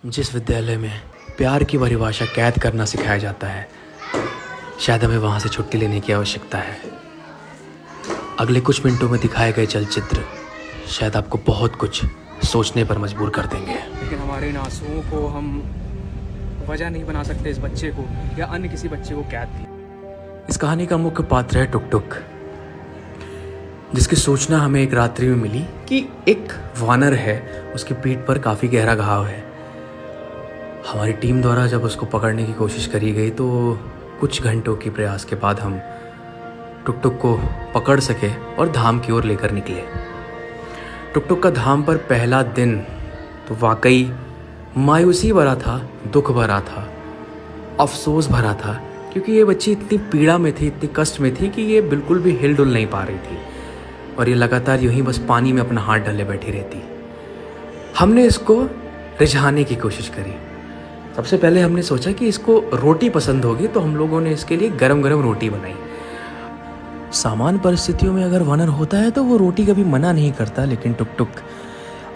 जिस विद्यालय में प्यार की परिभाषा कैद करना सिखाया जाता है, शायद हमें वहाँ से छुट्टी लेने की आवश्यकता है। अगले कुछ मिनटों में दिखाए गए चलचित्र शायद आपको बहुत कुछ सोचने पर मजबूर कर देंगे। लेकिन हमारे इन आंसुओं को हम वजह नहीं बना सकते इस बच्चे को या अन्य किसी बच्चे को कैद की। इस कहानी का मुख्य पात्र है टुक टुक, जिसकी सूचना हमें एक रात्रि में मिली कि एक वानर है, उसकी पीठ पर काफ़ी गहरा घाव है। हमारी टीम द्वारा जब उसको पकड़ने की कोशिश करी गई तो कुछ घंटों के प्रयास के बाद हम टुक टुक को पकड़ सके और धाम की ओर लेकर निकले। टुक टुक का धाम पर पहला दिन तो वाकई मायूसी भरा था, दुख भरा था, अफसोस भरा था, क्योंकि ये बच्ची इतनी पीड़ा में थी, इतनी कष्ट में थी कि ये बिल्कुल भी हिल डुल नहीं पा रही थी और ये लगातार यूं ही बस पानी में अपना हाथ डाले बैठी रहती। हमने इसको रिझाने की कोशिश करी। सबसे पहले हमने सोचा कि इसको रोटी पसंद होगी, तो हम लोगों ने इसके लिए गरम गरम रोटी बनाई। सामान्य परिस्थितियों में अगर वानर होता है तो वो रोटी कभी मना नहीं करता, लेकिन टुक टुक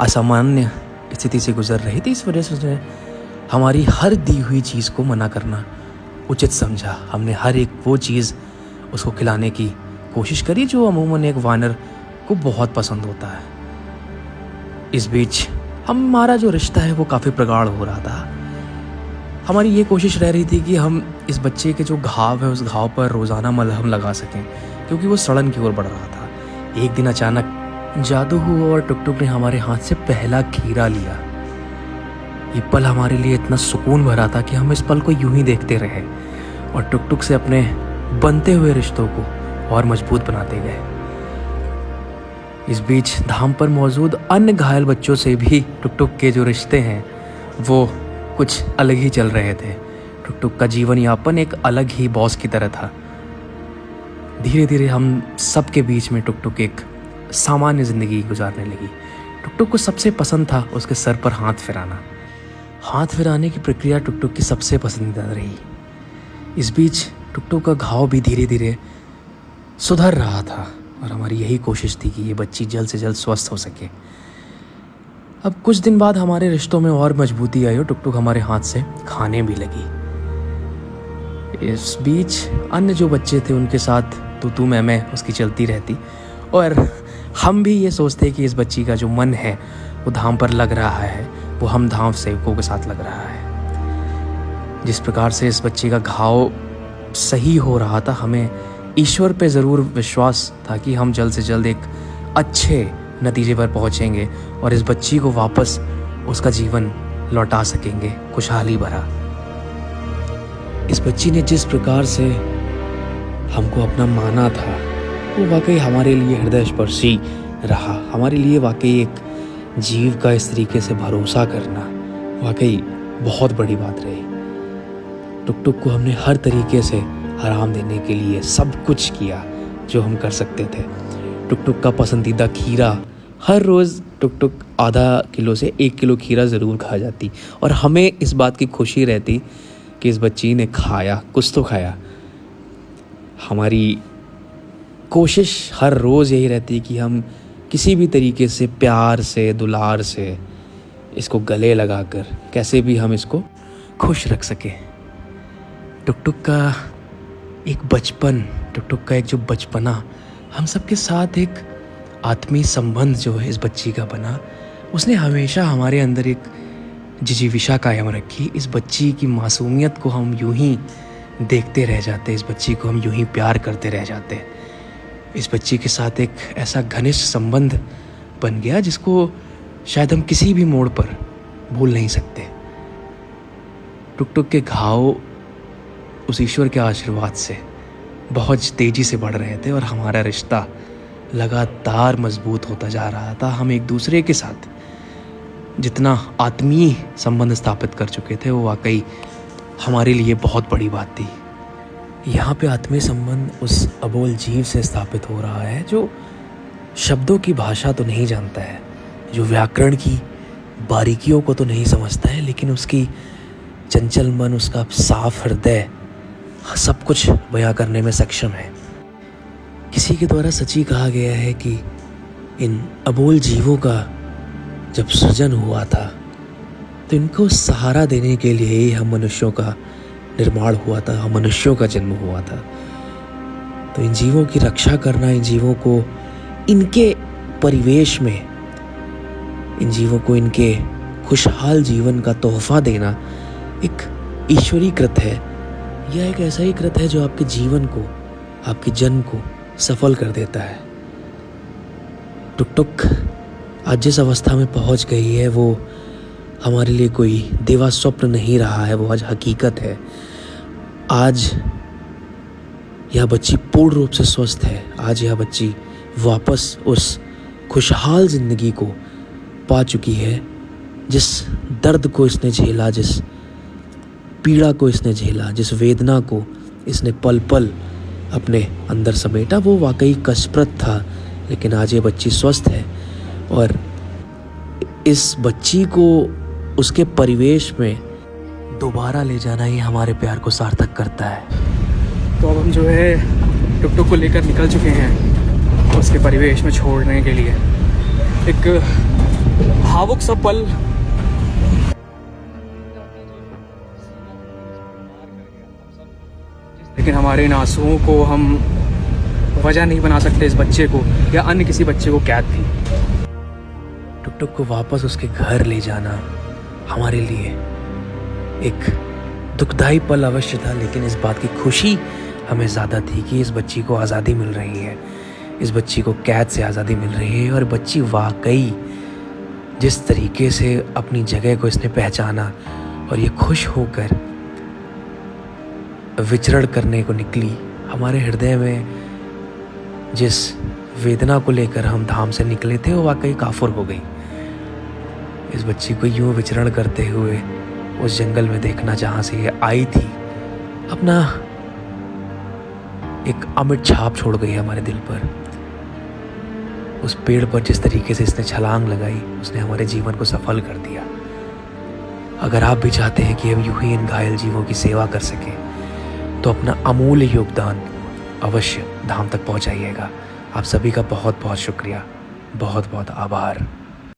असामान्य स्थिति से गुजर रही थी, इस वजह से उसने हमारी हर दी हुई चीज़ को मना करना उचित समझा। हमने हर एक वो चीज़ उसको खिलाने की कोशिश करी जो अमूमन एक वानर को बहुत पसंद होता है। इस बीच हमारा जो रिश्ता है वो काफ़ी प्रगाढ़ हो रहा था। हमारी ये कोशिश रह रही थी कि हम इस बच्चे के जो घाव है उस घाव पर रोज़ाना मलहम लगा सकें, क्योंकि वो सड़न की ओर बढ़ रहा था। एक दिन अचानक जादू हुआ और टुक टुक ने हमारे हाथ से पहला खीरा लिया। ये पल हमारे लिए इतना सुकून भरा था कि हम इस पल को यूं ही देखते रहे और टुक टुक से अपने बनते हुए रिश्तों को और मजबूत बनाते गए। इस बीच धाम पर मौजूद अन्य घायल बच्चों से भी टुक टुक के जो रिश्ते हैं वो कुछ अलग ही चल रहे थे। टुक टुक का जीवन यापन एक अलग ही बॉस की तरह था। धीरे धीरे हम सब के बीच में टुक टुक एक सामान्य ज़िंदगी गुजारने लगी। टुक टुक को सबसे पसंद था उसके सर पर हाथ फिराना। हाथ फिराने की प्रक्रिया टुक टुक की सबसे पसंदीदा रही। इस बीच टुक टुक का घाव भी धीरे धीरे सुधर रहा था और हमारी यही कोशिश थी कि ये बच्ची जल्द से जल्द स्वस्थ हो सके। अब कुछ दिन बाद हमारे रिश्तों में और मजबूती आई और टुक टुक हमारे हाथ से खाने भी लगी। इस बीच अन्य जो बच्चे थे उनके साथ तू मैं उसकी चलती रहती और हम भी ये सोचते कि इस बच्ची का जो मन है वो धाम पर लग रहा है, वो हम धाम सेवकों के साथ लग रहा है। जिस प्रकार से इस बच्ची का घाव सही हो रहा था, हमें ईश्वर पे ज़रूर विश्वास था कि हम जल्द से जल्द एक अच्छे नतीजे पर पहुंचेंगे और इस बच्ची को वापस उसका जीवन लौटा सकेंगे, खुशहाली भरा। इस बच्ची ने जिस प्रकार से हमको अपना माना था वो वाकई हमारे लिए हृदयस्पर्शी रहा। हमारे लिए वाकई एक जीव का इस तरीके से भरोसा करना वाकई बहुत बड़ी बात रही। टुक टुक को हमने हर तरीके से आराम देने के लिए सब कुछ किया जो हम कर सकते थे। टुक टुक का पसंदीदा खीरा, हर रोज़ टुक टुक आधा किलो से 1 किलो खीरा ज़रूर खा जाती और हमें इस बात की खुशी रहती कि इस बच्ची ने खाया, कुछ तो खाया। हमारी कोशिश हर रोज़ यही रहती कि हम किसी भी तरीके से प्यार से, दुलार से इसको गले लगाकर कैसे भी हम इसको खुश रख सकें। टुक टुक का एक बचपन, टुक टुक का एक जो बचपना, हम सबके साथ एक आत्मीय संबंध जो है इस बच्ची का बना, उसने हमेशा हमारे अंदर एक जिजीविषा कायम रखी। इस बच्ची की मासूमियत को हम यूं ही देखते रह जाते, इस बच्ची को हम यूं ही प्यार करते रह जाते। इस बच्ची के साथ एक ऐसा घनिष्ठ संबंध बन गया जिसको शायद हम किसी भी मोड़ पर भूल नहीं सकते। टुक टुक के घाव उस ईश्वर के आशीर्वाद से बहुत तेज़ी से बढ़ रहे थे और हमारा रिश्ता लगातार मजबूत होता जा रहा था। हम एक दूसरे के साथ जितना आत्मीय संबंध स्थापित कर चुके थे वो वाकई हमारे लिए बहुत बड़ी बात थी। यहाँ पे आत्मीय संबंध उस अबोल जीव से स्थापित हो रहा है जो शब्दों की भाषा तो नहीं जानता है, जो व्याकरण की बारीकियों को तो नहीं समझता है, लेकिन उसकी चंचल मन, उसका साफ हृदय सब कुछ बयां करने में सक्षम है। किसी के द्वारा सच्ची कहा गया है कि इन अबोल जीवों का जब सृजन हुआ था तो इनको सहारा देने के लिए ही हम मनुष्यों का निर्माण हुआ था, हम मनुष्यों का जन्म हुआ था। तो इन जीवों की रक्षा करना, इन जीवों को इनके परिवेश में, इन जीवों को इनके खुशहाल जीवन का तोहफा देना एक ईश्वरीय कृत है। यह एक ऐसा ही कृत है जो आपके जीवन को, आपके जन्म को सफल कर देता है। टुक टुक आज जिस अवस्था में पहुंच गई है वो हमारे लिए कोई देवा स्वप्न नहीं रहा है, वो आज हकीकत है। आज यह बच्ची पूर्ण रूप से स्वस्थ है। आज यह बच्ची वापस उस खुशहाल जिंदगी को पा चुकी है। जिस दर्द को इसने झेला, जिस पीड़ा को इसने झेला, जिस वेदना को इसने पल पल अपने अंदर समेटा, वो वाकई कष्टप्रद था। लेकिन आज ये बच्ची स्वस्थ है और इस बच्ची को उसके परिवेश में दोबारा ले जाना ही हमारे प्यार को सार्थक करता है। तो अब हम जो है टुक टुक को लेकर निकल चुके हैं उसके परिवेश में छोड़ने के लिए। एक भावुक सा पल लेकिन हमारे इन आंसुओं को हम वजह नहीं बना सकते इस बच्चे को या अन्य किसी बच्चे को कैद थी। टुक टुक को वापस उसके घर ले जाना हमारे लिए एक दुखदाई पल अवश्य था, लेकिन इस बात की खुशी हमें ज़्यादा थी कि इस बच्ची को आज़ादी मिल रही है, इस बच्ची को कैद से आज़ादी मिल रही है। और बच्ची वाकई जिस तरीके से अपनी जगह को इसने पहचाना और ये खुश होकर विचरण करने को निकली, हमारे हृदय में जिस वेदना को लेकर हम धाम से निकले थे वो वाकई काफुर हो गई। इस बच्ची को यूं विचरण करते हुए उस जंगल में देखना जहाँ से ये आई थी, अपना एक अमिट छाप छोड़ गई हमारे दिल पर। उस पेड़ पर जिस तरीके से इसने छलांग लगाई, उसने हमारे जीवन को सफल कर दिया। अगर आप भी चाहते हैं कि हम यूं ही इन घायल जीवों की सेवा कर सकें तो अपना अमूल्य योगदान अवश्य धाम तक पहुंचाइएगा। आप सभी का बहुत बहुत शुक्रिया, बहुत बहुत आभार।